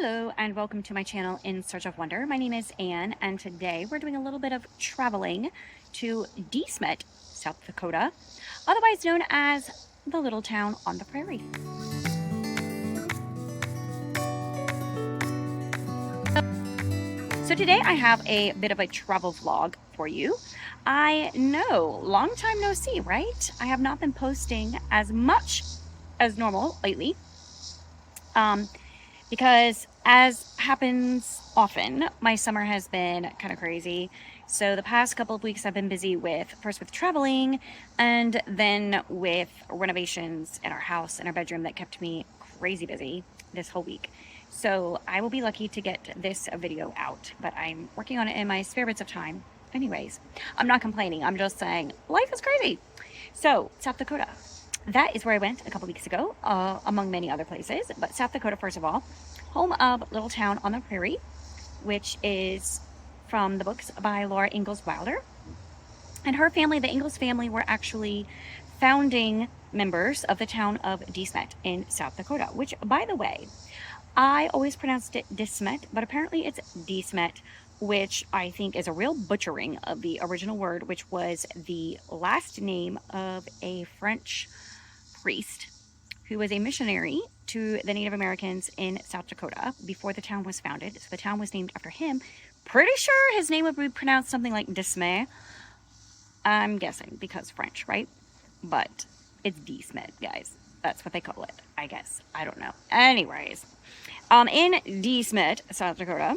Hello and welcome to my channel In Search of Wonder. My name is Anne and today we're doing a little bit of traveling to De Smet, South Dakota, otherwise known as the little town on the prairie. So today I have a bit of a travel vlog for you. I know, long time no see, right? I have not been posting as much as normal lately. Because as happens often, my summer has been kind of crazy. So the past couple of weeks I've been busy first with traveling and then with renovations in our house and our bedroom that kept me crazy busy this whole week. So I will be lucky to get this video out, but I'm working on it in my spare bits of time. Anyways, I'm not complaining. I'm just saying life is crazy. So South Dakota. That is where I went a couple weeks ago, among many other places. But South Dakota, first of all, home of Little Town on the Prairie, which is from the books by Ingalls Wilder. And her family, the Ingalls family, were actually founding members of the town of De Smet in South Dakota, which, by the way, I always pronounced it De Smet, but apparently it's De Smet, which I think is a real butchering of the original word, which was the last name of a French priest who was a missionary to the Native Americans in South Dakota before the town was founded. So the town was named after him. Pretty sure his name would be pronounced something like De Smet. I'm guessing because French, right? But it's De Smet, guys. That's what they call it, I guess. I don't know. Anyways, in De Smet, South Dakota,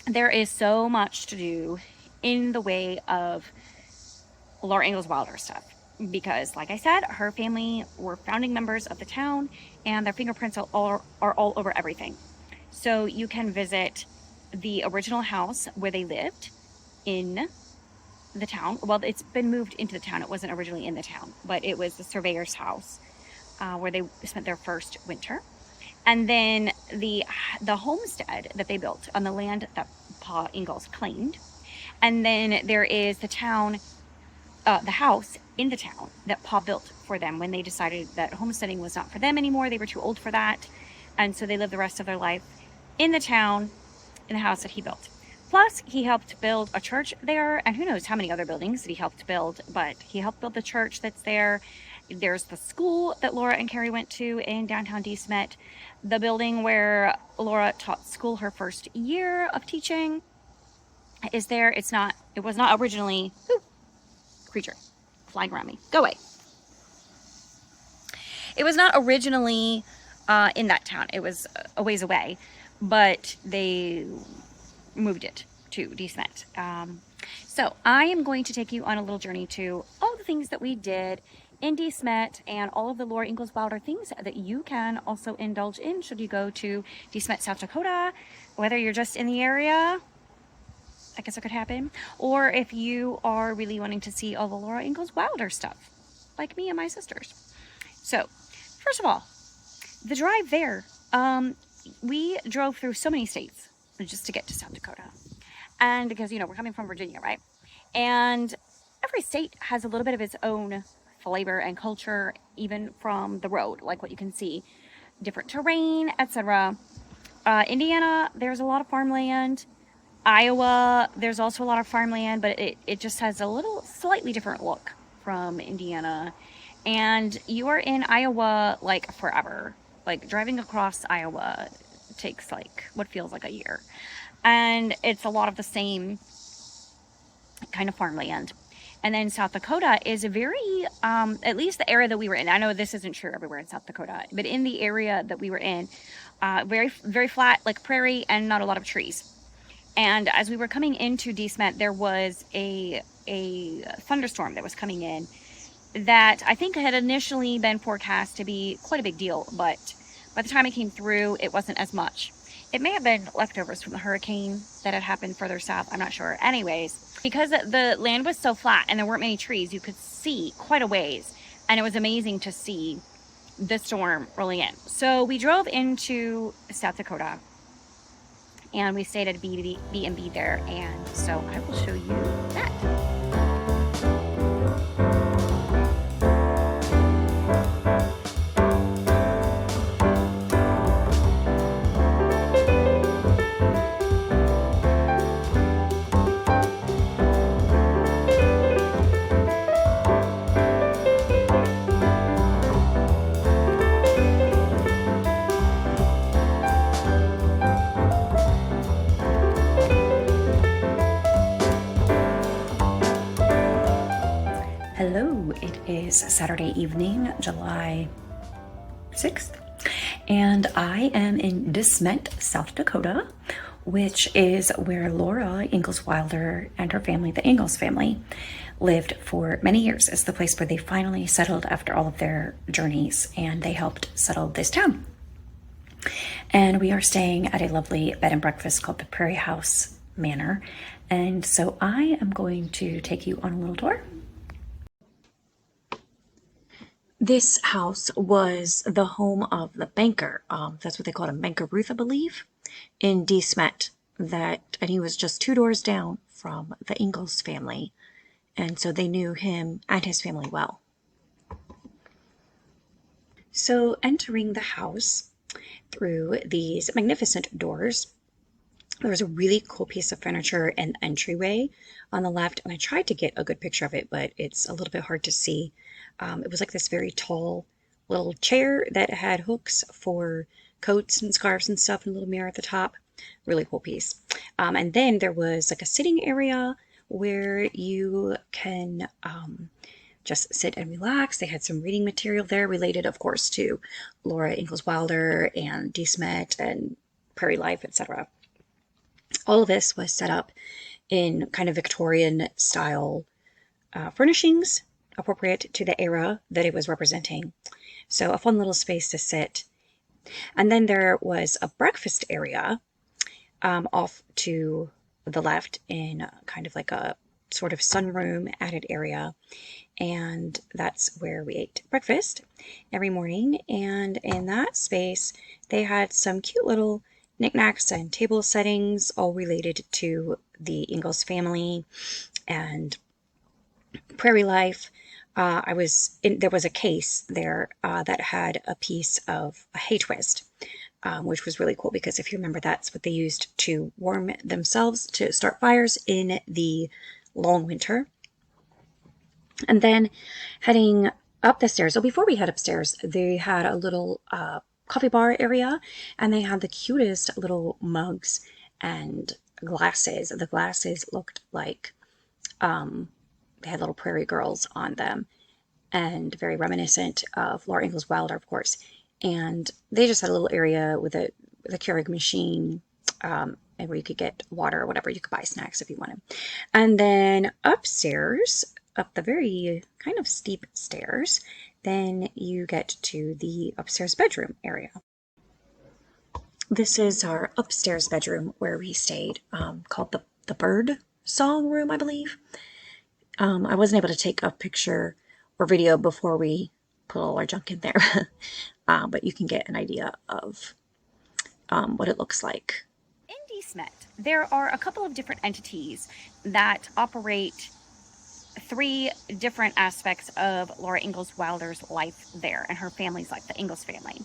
there is so much to do in the way of Ingalls Wilder stuff. Because, like I said, her family were founding members of the town and their fingerprints are all over everything. So you can visit the original house where they lived in the town. Well, it's been moved into the town. It wasn't originally in the town, but it was the surveyor's house where they spent their first winter. And then the homestead that they built on the land that Pa Ingalls claimed. And then there is the town, the house in the town that Pa built for them when they decided that homesteading was not for them anymore. They were too old for that. And so they lived the rest of their life in the town, in the house that he built. Plus, he helped build a church there, and who knows how many other buildings that he helped build, but he helped build the church that's there. There's the school that Laura and Carrie went to in downtown De Smet, the building where Laura taught school her first year of teaching is there. It was not originally, creature flying around me, go away. It was not originally in that town. It was a ways away, but they moved it to De Smet. So I am going to take you on a little journey to all the things that we did in De Smet and all of the Laura Ingalls Wilder things that you can also indulge in should you go to De Smet, South Dakota, whether you're just in the area. I guess it could happen. Or if you are really wanting to see all the Laura Ingalls Wilder stuff, like me and my sisters. So, first of all, the drive there. We drove through so many states just to get to South Dakota. And because, we're coming from Virginia, right? And every state has a little bit of its own flavor and culture, even from the road, like what you can see. Different terrain, etc. Indiana, there's a lot of farmland. Iowa, there's also a lot of farmland, but it just has a slightly different look from Indiana. And you are in Iowa like forever. Like driving across Iowa takes like what feels like a year. And it's a lot of the same kind of farmland. And then South Dakota is a very, at least the area that we were in. I know this isn't true everywhere in South Dakota, but in the area that we were in, very, very flat, like prairie and not a lot of trees. And as we were coming into De Smet, there was a thunderstorm that was coming in that I think had initially been forecast to be quite a big deal, but by the time it came through, it wasn't as much. It may have been leftovers from the hurricane that had happened further south. I'm not sure. Anyways, because the land was so flat and there weren't many trees, you could see quite a ways. And it was amazing to see the storm rolling in. So we drove into South Dakota. And we stayed at a B&B there, and so I will show you that. is Saturday evening, July 6th, and I am in De Smet, South Dakota, which is where Laura Ingalls Wilder and her family, the Ingalls family, lived for many years. It's the place where they finally settled after all of their journeys, and they helped settle this town. And we are staying at a lovely bed and breakfast called the Prairie House Manor. And so I am going to take you on a little tour. This house was the home of the banker. That's what they called him, Banker Ruth, I believe, in De Smet. And he was just 2 doors down from the Ingalls family. And so they knew him and his family well. So entering the house through these magnificent doors, there was a really cool piece of furniture in the entryway on the left, and I tried to get a good picture of it, but it's a little bit hard to see. It was like this very tall little chair that had hooks for coats and scarves and stuff, and a little mirror at the top. Really cool piece. And then there was like a sitting area where you can just sit and relax. They had some reading material there related, of course, to Laura Ingalls Wilder and De Smet and Prairie life, etc. All of this was set up in kind of Victorian style furnishings appropriate to the era that it was representing. So a fun little space to sit. And then there was a breakfast area off to the left in kind of like a sort of sunroom added area. And that's where we ate breakfast every morning. And in that space, they had some cute little knickknacks and table settings, all related to the Ingalls family and Prairie life. There was a case there that had a piece of a hay twist, which was really cool because if you remember, that's what they used to warm themselves to start fires in the long winter. And then heading up the stairs. So before we head upstairs, they had a little coffee bar area, and they had the cutest little mugs and glasses. The glasses looked like they had little prairie girls on them, and very reminiscent of Laura Ingalls Wilder, of course. And they just had a little area with a Keurig machine, and where you could get water or whatever. You could buy snacks if you wanted. And then upstairs, up the very kind of steep stairs, then you get to the upstairs bedroom area. This is our upstairs bedroom where we stayed, called the bird song room, I believe. I wasn't able to take a picture or video before we put all our junk in there, but you can get an idea of what it looks like. In De Smet, there are a couple of different entities that operate 3 different aspects of Laura Ingalls Wilder's life there and her family's life, the Ingalls family.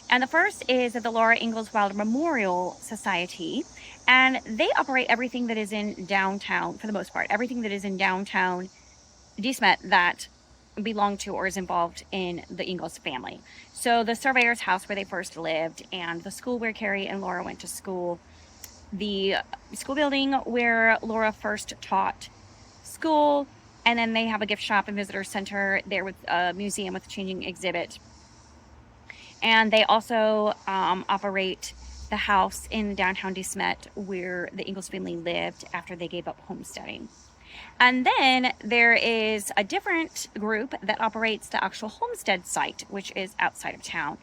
And the first is the Laura Ingalls Wilder Memorial Society, and they operate everything that is in downtown, for the most part, everything that is in downtown De Smet that belonged to or is involved in the Ingalls family. So the surveyor's house where they first lived, and the school where Carrie and Laura went to school, the school building where Laura first taught school, and then they have a gift shop and visitor center there with a museum with a changing exhibit. And they also operate the house in downtown De Smet where the Ingalls family lived after they gave up homesteading. And then there is a different group that operates the actual homestead site, which is outside of town.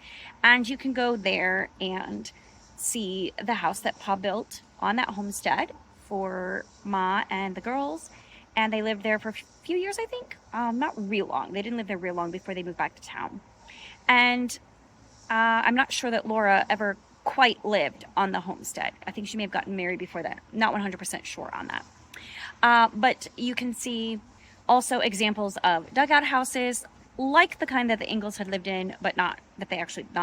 And you can go there and see the house that Pa built on that homestead for Ma and the girls. And they lived there for a few years, I think. Not real long. They didn't live there real long before they moved back to town. And I'm not sure that Laura ever quite lived on the homestead. I think she may have gotten married before that. Not 100% sure on that. But you can see also examples of dugout houses, like the kind that the Ingalls had lived in, but not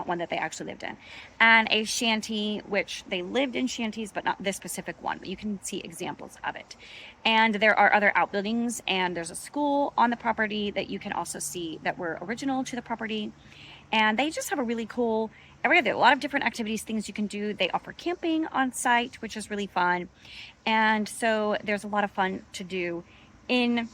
one that they actually lived in. And a shanty, which they lived in shanties, but not this specific one. But you can see examples of it. And there are other outbuildings, and there's a school on the property that you can also see that were original to the property. And they just have a really cool area. There are a lot of different activities, things you can do. They offer camping on site, which is really fun. And so there's a lot of fun to do in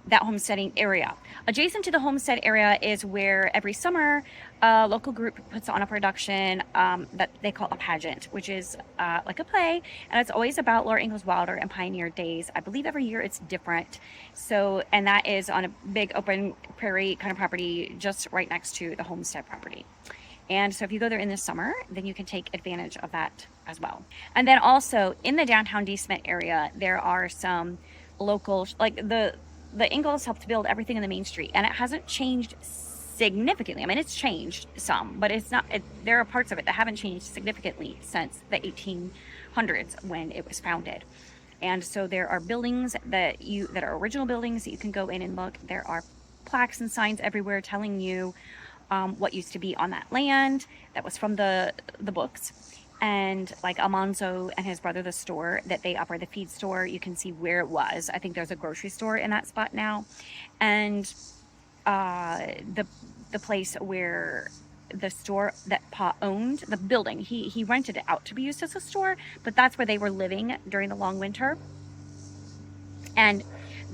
that homesteading area. Adjacent to the homestead area is where every summer a local group puts on a production that they call a pageant, which is like a play, and it's always about Laura Ingalls Wilder and Pioneer Days. I believe every year it's different. So, and that is on a big open prairie kind of property just right next to the homestead property. And so if you go there in the summer, then you can take advantage of that as well. And then also in the downtown De Smet area, there are some local, like the Ingalls helped build everything in the main street, and it hasn't changed significantly. I mean, it's changed some, but it's not, there are parts of it that haven't changed significantly since the 1800s when it was founded. And so there are buildings that are original buildings that you can go in and look. There are plaques and signs everywhere telling you what used to be on that land that was from the books. And like Almanzo and his brother, the store that they operate, the feed store, you can see where it was. I think there's a grocery store in that spot now. And the place where the store that Pa owned, the building, he rented it out to be used as a store, but that's where they were living during the long winter. And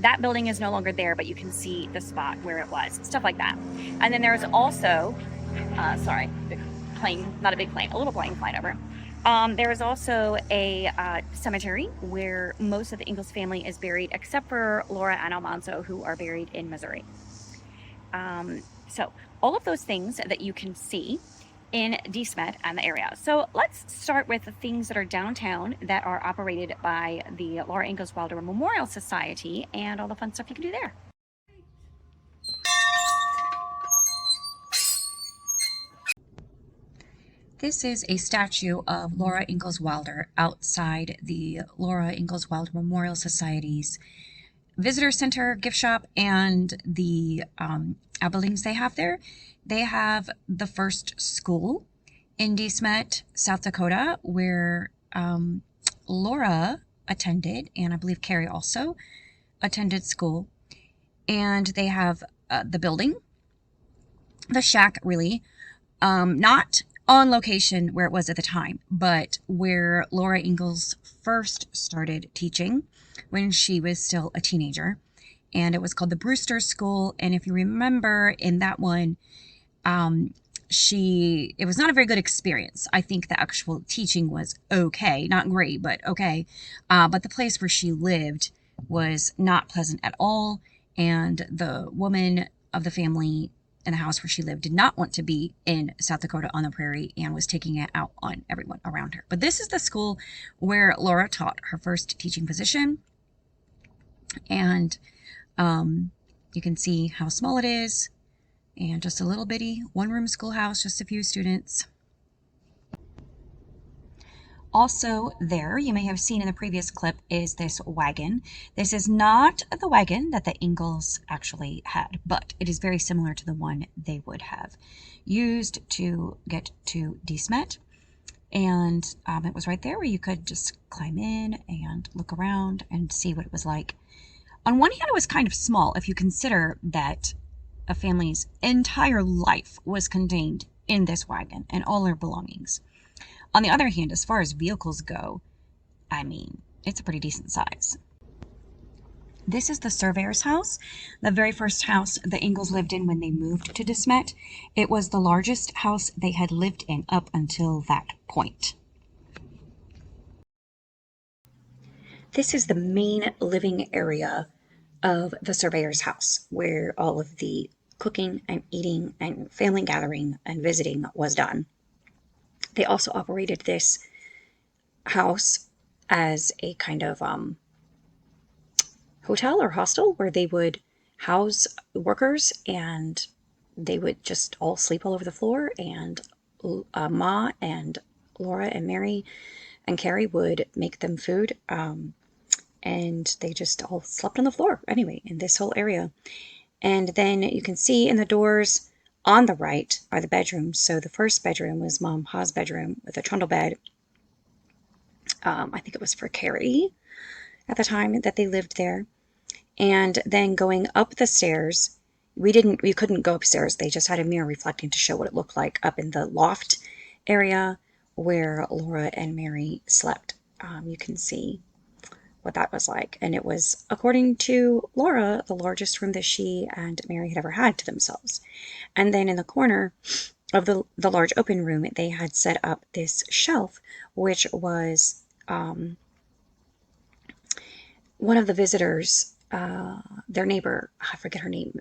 that building is no longer there, but you can see the spot where it was, stuff like that. And then there's also, sorry, big plane, not a big plane, a little plane flying over. There is also a cemetery where most of the Ingalls family is buried, except for Laura and Almanzo, who are buried in Missouri. So all of those things that you can see in De Smet and the area. So let's start with the things that are downtown that are operated by the Laura Ingalls Wilder Memorial Society and all the fun stuff you can do there. This is a statue of Laura Ingalls Wilder outside the Laura Ingalls Wilder Memorial Society's visitor center, gift shop, and the outbuildings they have there. They have the first school in De Smet, South Dakota, where Laura attended, and I believe Carrie also attended school. And they have the building, the shack, really, not on location where it was at the time, but where Laura Ingalls first started teaching when she was still a teenager. And it was called the Brewster School. And if you remember in that one, it was not a very good experience. I think the actual teaching was okay, not great, but okay. But the place where she lived was not pleasant at all. And the woman of the family in the house where she lived did not want to be in South Dakota on the prairie and was taking it out on everyone around her. But this is the school where Laura taught her first teaching position. And you can see how small it is, and just a little bitty one-room schoolhouse, just a few students. Also there, you may have seen in the previous clip, is this wagon. This is not the wagon that the Ingalls actually had, but it is very similar to the one they would have used to get to De Smet. And it was right there where you could just climb in and look around and see what it was like. On one hand, it was kind of small if you consider that a family's entire life was contained in this wagon and all their belongings. On the other hand, as far as vehicles go, I mean, it's a pretty decent size. This is the surveyor's house, the very first house the Ingalls lived in when they moved to De Smet. It was the largest house they had lived in up until that point. This is the main living area of the surveyor's house, where all of the cooking and eating and family gathering and visiting was done. They also operated this house as a kind of hotel or hostel where they would house workers, and they would just all sleep all over the floor, and Ma and Laura and Mary and Carrie would make them food, and they just all slept on the floor anyway in this whole area. And then you can see in the doors on the right are the bedrooms. So the first bedroom was Mom Pa's bedroom with a trundle bed. I think it was for Carrie at the time that they lived there. And then going up the stairs, we couldn't go upstairs. They just had a mirror reflecting to show what it looked like up in the loft area where Laura and Mary slept. You can see what that was like. And it was, according to Laura, the largest room that she and Mary had ever had to themselves. And then in the corner of the large open room, they had set up this shelf, which was one of the visitors, their neighbor, I forget her name,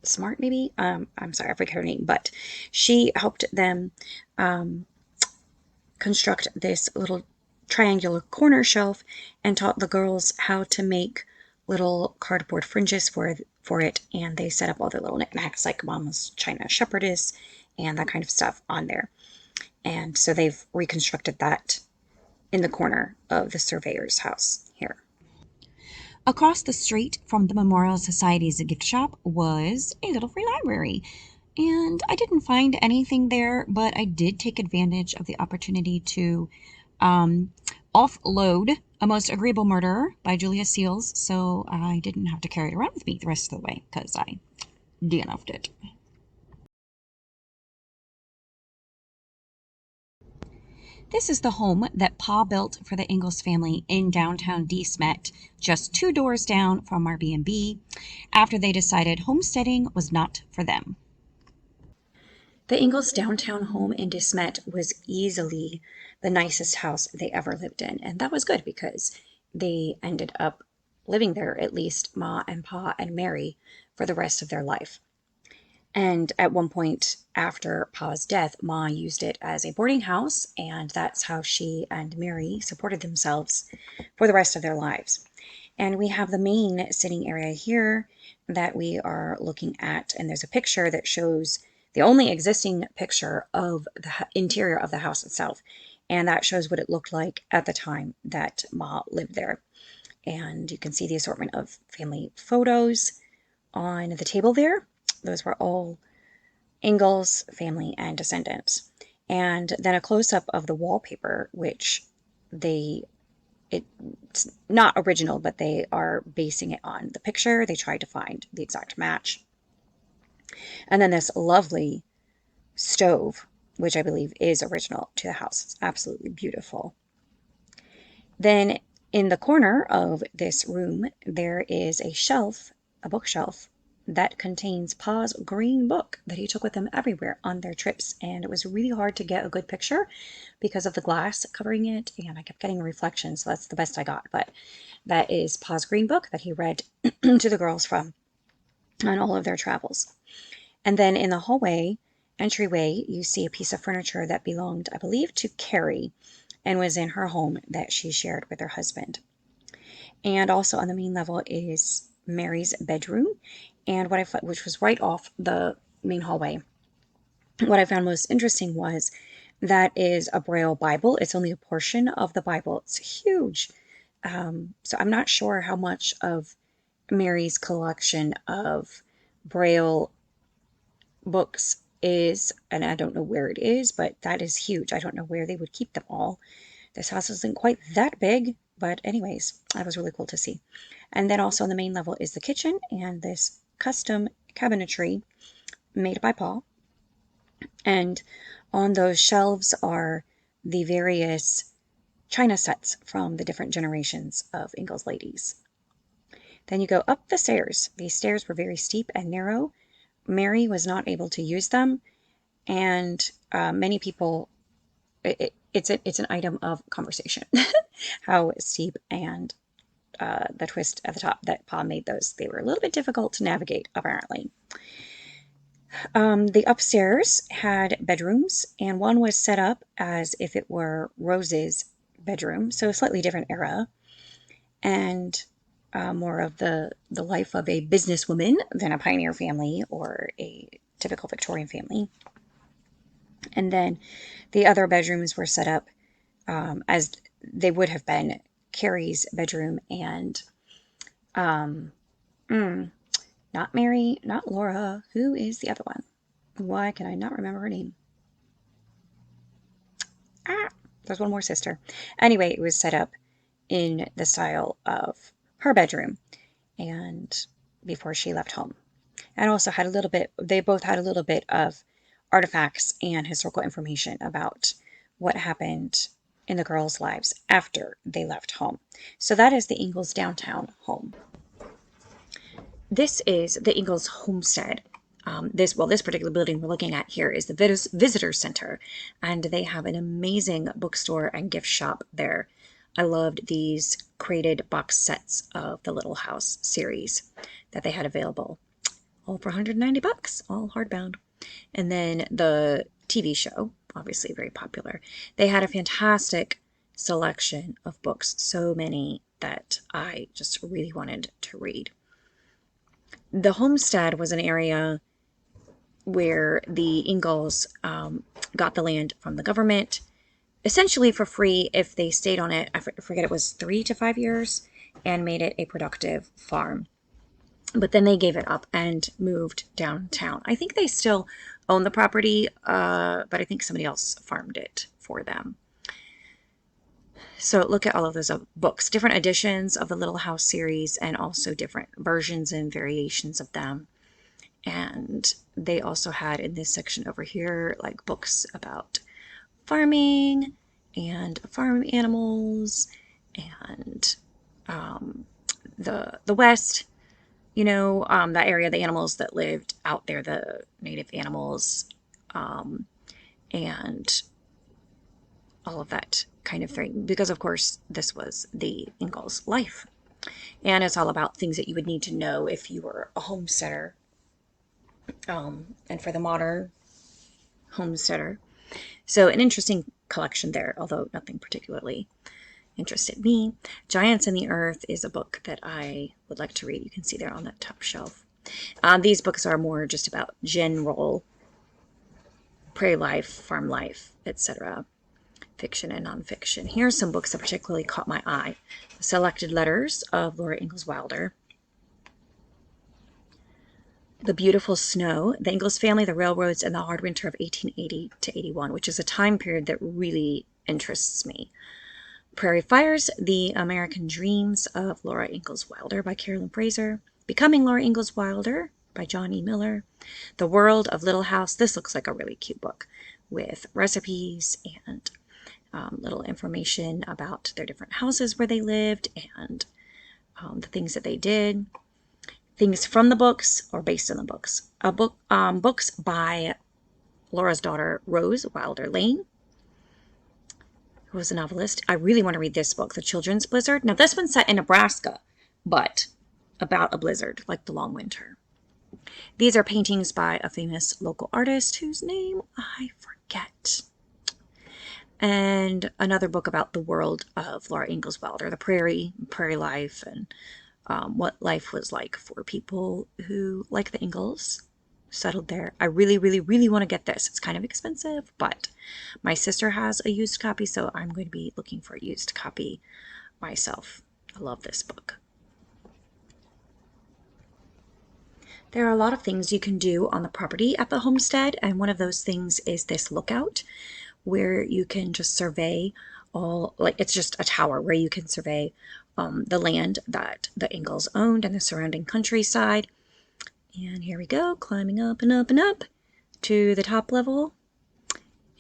Smart maybe. I'm sorry, I forget her name, but she helped them construct this little triangular corner shelf and taught the girls how to make little cardboard fringes for it, and they set up all their little knickknacks like Mama's China Shepherdess and that kind of stuff on there. And so they've reconstructed that in the corner of the surveyor's house here. Across the street from the Memorial Society's gift shop was a little free library. And I didn't find anything there, but I did take advantage of the opportunity to offload A Most Agreeable Murder by Julia Seals, so I didn't have to carry it around with me the rest of the way because I DNF'd it. This is the home that Pa built for the Ingalls family in downtown De Smet, just 2 doors down from our B&B, after they decided homesteading was not for them. The Ingalls downtown home in De Smet was easily the nicest house they ever lived in, and that was good because they ended up living there, at least Ma and Pa and Mary, for the rest of their life. And at one point after Pa's death, Ma used it as a boarding house, and that's how she and Mary supported themselves for the rest of their lives. And we have the main sitting area here that we are looking at, and there's a picture that shows the only existing picture of the interior of the house itself, and that shows what it looked like at the time that Ma lived there. And you can see the assortment of family photos on the table there. Those were all Ingalls family and descendants. And then a close-up of the wallpaper, which it's not original, but they are basing it on the picture. They tried to find the exact match. And then this lovely stove, which I believe is original to the house. It's absolutely beautiful. Then in the corner of this room, there is a shelf, a bookshelf, that contains Pa's green book that he took with him everywhere on their trips. And it was really hard to get a good picture because of the glass covering it, and I kept getting a reflection, so that's the best I got. But that is Pa's green book that he read to the girls from on all of their travels. And then in the hallway entryway, you see a piece of furniture that belonged, I believe, to Carrie and was in her home that she shared with her husband. And also on the main level is Mary's bedroom, and which was right off the main hallway. What I found most interesting was that is a Braille Bible. It's only a portion of the Bible. It's huge. So I'm not sure how much of Mary's collection of Braille books is, and I don't know where it is, but that is huge. I don't know where they would keep them all. This house isn't quite that big, but anyways, that was really cool to see. And then also on the main level is the kitchen and this custom cabinetry made by Paul. And on those shelves are the various china sets from the different generations of Ingalls ladies. Then you go up the stairs. These stairs were very steep and narrow. Mary was not able to use them, and many people, it's an item of conversation how steep and the twist at the top that Pa made those. They were a little bit difficult to navigate, apparently. The upstairs had bedrooms, and one was set up as if it were Rose's bedroom, so a slightly different era, and more of the life of a businesswoman than a pioneer family or a typical Victorian family. And then the other bedrooms were set up as they would have been Carrie's bedroom and not Mary, not Laura. Who is the other one? Why can I not remember her name? There's one more sister. Anyway, it was set up in the style of her bedroom and before she left home. And also had a little bit, they both had a little bit of artifacts and historical information about what happened in the girls' lives after they left home. So that is the Ingalls downtown home. This is the Ingalls Homestead. This particular building we're looking at here is the visitor center, and they have an amazing bookstore and gift shop there. I loved these crated box sets of the Little House series that they had available, all for $190, all hardbound. And then the TV show, obviously very popular. They had a fantastic selection of books, so many that I just really wanted to read. The homestead was an area where the Ingalls got the land from the government, essentially for free if they stayed on it. I forget, it was 3 to 5 years, and made it a productive farm. But then they gave it up and moved downtown. I think they still own the property, but I think somebody else farmed it for them. So look at all of those books, different editions of the Little House series, and also different versions and variations of them. And they also had in this section over here, like books about farming and farm animals and the West, that area, the animals that lived out there, the native animals, and all of that kind of thing. Because, of course, this was the Ingalls life. And it's all about things that you would need to know if you were a homesteader. And for the modern homesteader. So an interesting collection there, although nothing particularly interested me. Giants in the Earth is a book that I would like to read. You can see there on that top shelf. These books are more just about general prairie life, farm life, etc. Fiction and nonfiction. Here are some books that particularly caught my eye. The Selected Letters of Laura Ingalls Wilder. The Beautiful Snow, The Ingalls Family, the Railroads, and the Hard Winter of 1880 to 81, which is a time period that really interests me. Prairie Fires, The American Dreams of Laura Ingalls Wilder by Carolyn Fraser. Becoming Laura Ingalls Wilder by John E. Miller. The World of Little House. This looks like a really cute book with recipes and little information about their different houses where they lived and the things that they did. Things from the books or based on the books. Books by Laura's daughter, Rose Wilder Lane, who was a novelist. I really want to read this book, The Children's Blizzard. Now, this one's set in Nebraska, but about a blizzard, like the long winter. These are paintings by a famous local artist whose name I forget. And another book about the world of Laura Ingalls Wilder, the prairie life, and what life was like for people who, like the Ingalls, settled there. I really, really, really want to get this. It's kind of expensive, but my sister has a used copy, so I'm going to be looking for a used copy myself. I love this book. There are a lot of things you can do on the property at the homestead, and one of those things is this lookout, where you can just survey it's just a tower where you can survey the land that the Ingalls owned and the surrounding countryside. And here we go, climbing up and up and up to the top level,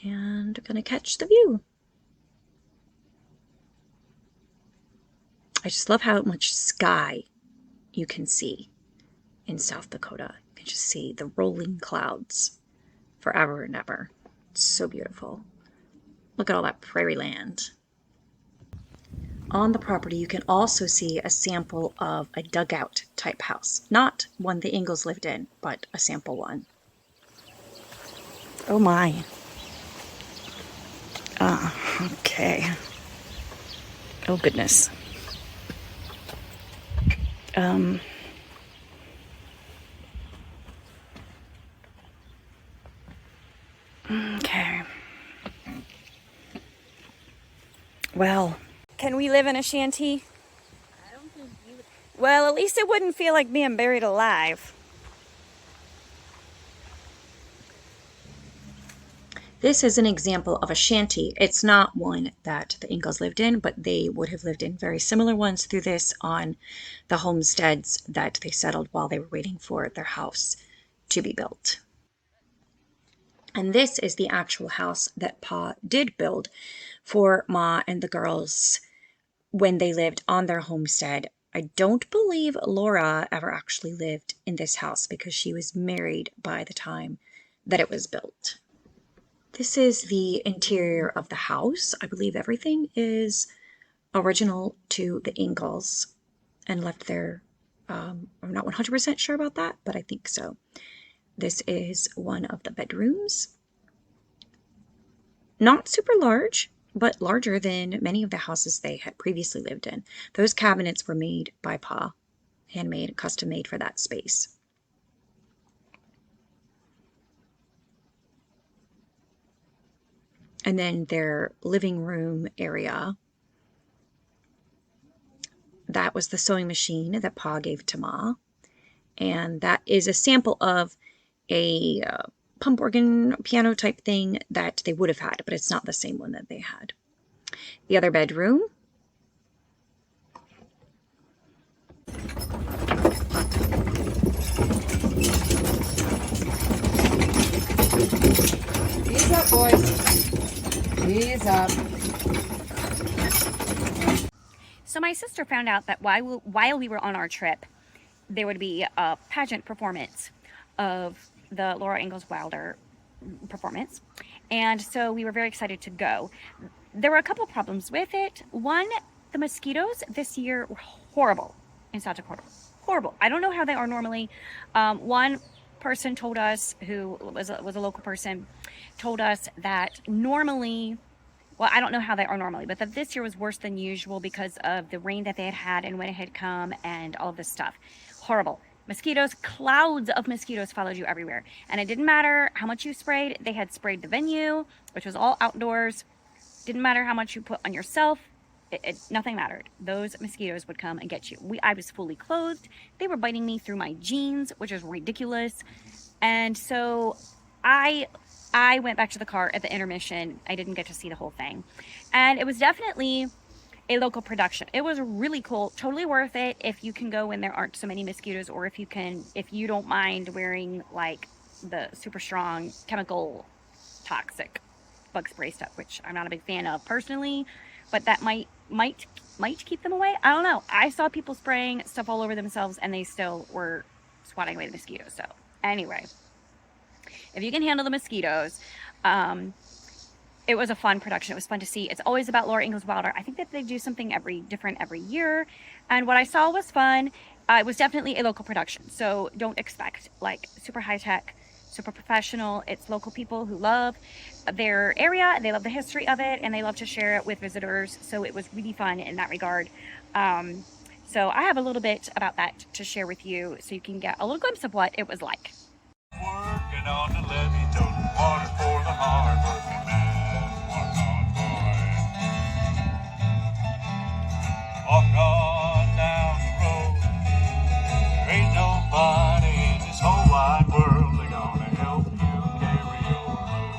and we're gonna catch the view. I just love how much sky you can see in South Dakota. You can just see the rolling clouds forever and ever. It's so beautiful. Look at all that prairie land. On the property, you can also see a sample of a dugout type house. Not one the Ingalls lived in, but a sample one. Oh my. Okay. Oh goodness. Okay. Well, can we live in a shanty? I don't think you would. Well, at least it wouldn't feel like being buried alive. This is an example of a shanty. It's not one that the Ingalls lived in, but they would have lived in very similar ones through this on the homesteads that they settled while they were waiting for their house to be built. And this is the actual house that Pa did build for Ma and the girls when they lived on their homestead. I don't believe Laura ever actually lived in this house because she was married by the time that it was built. This is the interior of the house. I believe everything is original to the Ingalls and left there. I'm not 100% sure about that, but I think so. This is one of the bedrooms. Not super large, but larger than many of the houses they had previously lived in. Those cabinets were made by Pa, handmade, custom made for that space. And then their living room area, that was the sewing machine that Pa gave to Ma. And that is a sample of a pump organ piano type thing that they would have had, but it's not the same one that they had. The other bedroom. Ease up, boys. Ease up. So my sister found out that while we were on our trip, there would be a pageant performance of the Laura Ingalls Wilder performance. And so we were very excited to go. There were a couple problems with it. One, the mosquitoes this year were horrible in South Dakota. Horrible. I don't know how they are normally. One person told us, who was a local person, told us that normally, well, I don't know how they are normally, but that this year was worse than usual because of the rain that they had had and when it had come and all of this stuff. Horrible. Mosquitoes, clouds of mosquitoes followed you everywhere. And it didn't matter how much you sprayed. They had sprayed the venue, which was all outdoors. Didn't matter how much you put on yourself. Nothing mattered. Those mosquitoes would come and get you. I was fully clothed. They were biting me through my jeans, which is ridiculous. And so I went back to the car at the intermission. I didn't get to see the whole thing. And it was definitely a local production. It was really cool. Totally worth it if you can go when there aren't so many mosquitoes, or if you don't mind wearing like the super strong chemical toxic bug spray stuff, which I'm not a big fan of personally, but that might keep them away. I don't know. I saw people spraying stuff all over themselves and they still were swatting away the mosquitoes. So anyway, if you can handle the mosquitoes, it was a fun production. It was fun to see. It's always about Laura Ingalls Wilder. I think that they do something different every year. And what I saw was fun. It was definitely a local production. So don't expect like super high tech, super professional. It's local people who love their area. They love the history of it and they love to share it with visitors. So it was really fun in that regard. So I have a little bit about that to share with you so you can get a little glimpse of what it was like. Working on the levee, toting water for the hard-working man. Walk on, boy. Walk on down the road. There ain't nobody in this whole wide world that's gonna help you carry your load.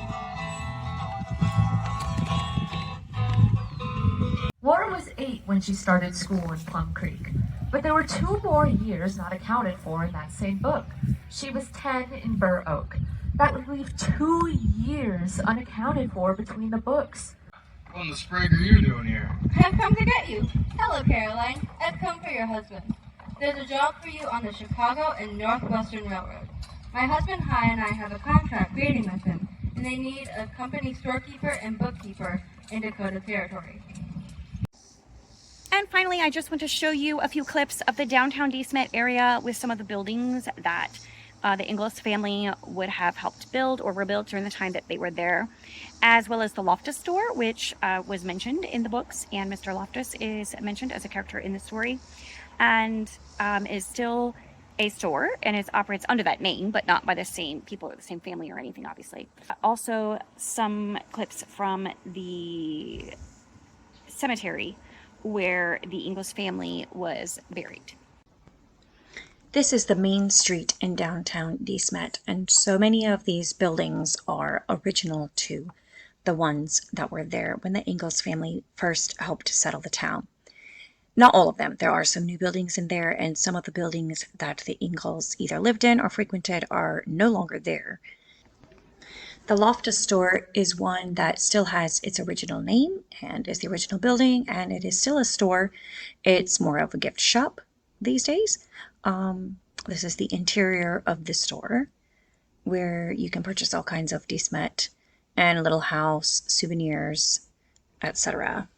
Laura was 8 when she started school in Plum Creek, but there were 2 more years not accounted for in that same book. She was 10 in Burr Oak. That would leave 2 years unaccounted for between the books. What in the sprig are you doing here? I've come to get you. Hello, Caroline. I've come for your husband. There's a job for you on the Chicago and Northwestern Railroad. My husband Hy and I have a contract waiting with him, and they need a company storekeeper and bookkeeper in Dakota Territory. And finally, I just want to show you a few clips of the downtown De Smet area with some of the buildings that the Ingalls family would have helped build or rebuild during the time that they were there, as well as the Loftus store, which was mentioned in the books, and Mr. Loftus is mentioned as a character in the story, and is still a store, and it operates under that name, but not by the same people or the same family or anything, obviously. Also, some clips from the cemetery where the Ingalls family was buried. This is the main street in downtown De Smet, and so many of these buildings are original to the ones that were there when the Ingalls family first helped settle the town. Not all of them. There are some new buildings in there, and some of the buildings that the Ingalls either lived in or frequented are no longer there. The Loftus store is one that still has its original name and is the original building, and it is still a store. It's more of a gift shop these days. This is the interior of the store where you can purchase all kinds of De Smet and Little House souvenirs, etc.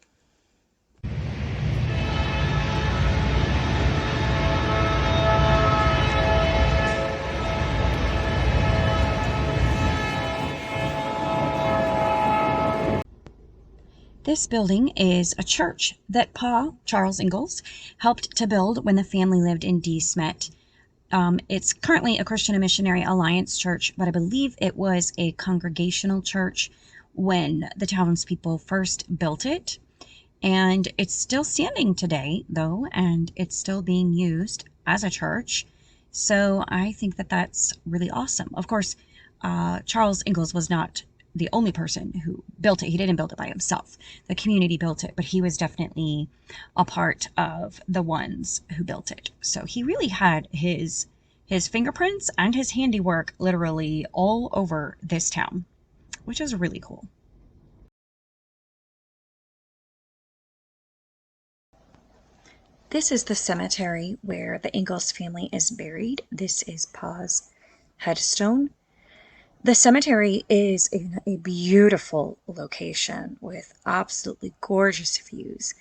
This building is a church that Pa, Charles Ingalls, helped to build when the family lived in De Smet. It's currently a Christian and Missionary Alliance church, but I believe it was a congregational church when the townspeople first built it. And it's still standing today, though, and it's still being used as a church. So I think that that's really awesome. Of course, Charles Ingalls was not the only person who built it. He didn't build it by himself. The community built it, but he was definitely a part of the ones who built it. So he really had his fingerprints and his handiwork literally all over this town, which is really cool. This is the cemetery where the Ingalls family is buried. This is Pa's headstone. The cemetery is in a beautiful location with absolutely gorgeous views,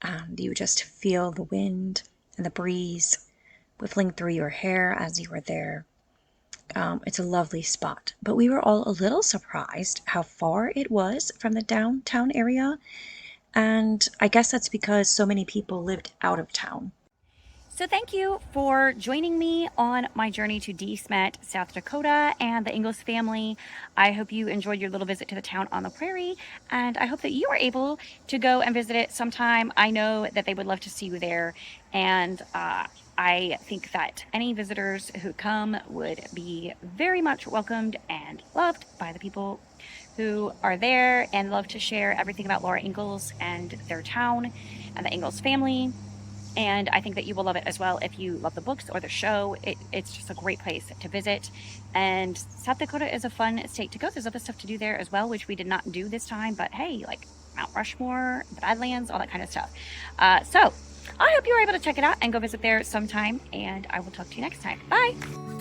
and you just feel the wind and the breeze whiffling through your hair as you are there. It's a lovely spot, but we were all a little surprised how far it was from the downtown area, and I guess that's because so many people lived out of town. So thank you for joining me on my journey to De Smet, South Dakota, and the Ingalls family. I hope you enjoyed your little visit to the town on the prairie, and I hope that you are able to go and visit it sometime. I know that they would love to see you there, and I think that any visitors who come would be very much welcomed and loved by the people who are there and love to share everything about Laura Ingalls and their town and the Ingalls family. And I think that you will love it as well if you love the books or the show. It's just a great place to visit. And South Dakota is a fun state to go. There's other stuff to do there as well, which we did not do this time. But hey, like Mount Rushmore, the Badlands, all that kind of stuff. So I hope you were able to check it out and go visit there sometime. And I will talk to you next time. Bye.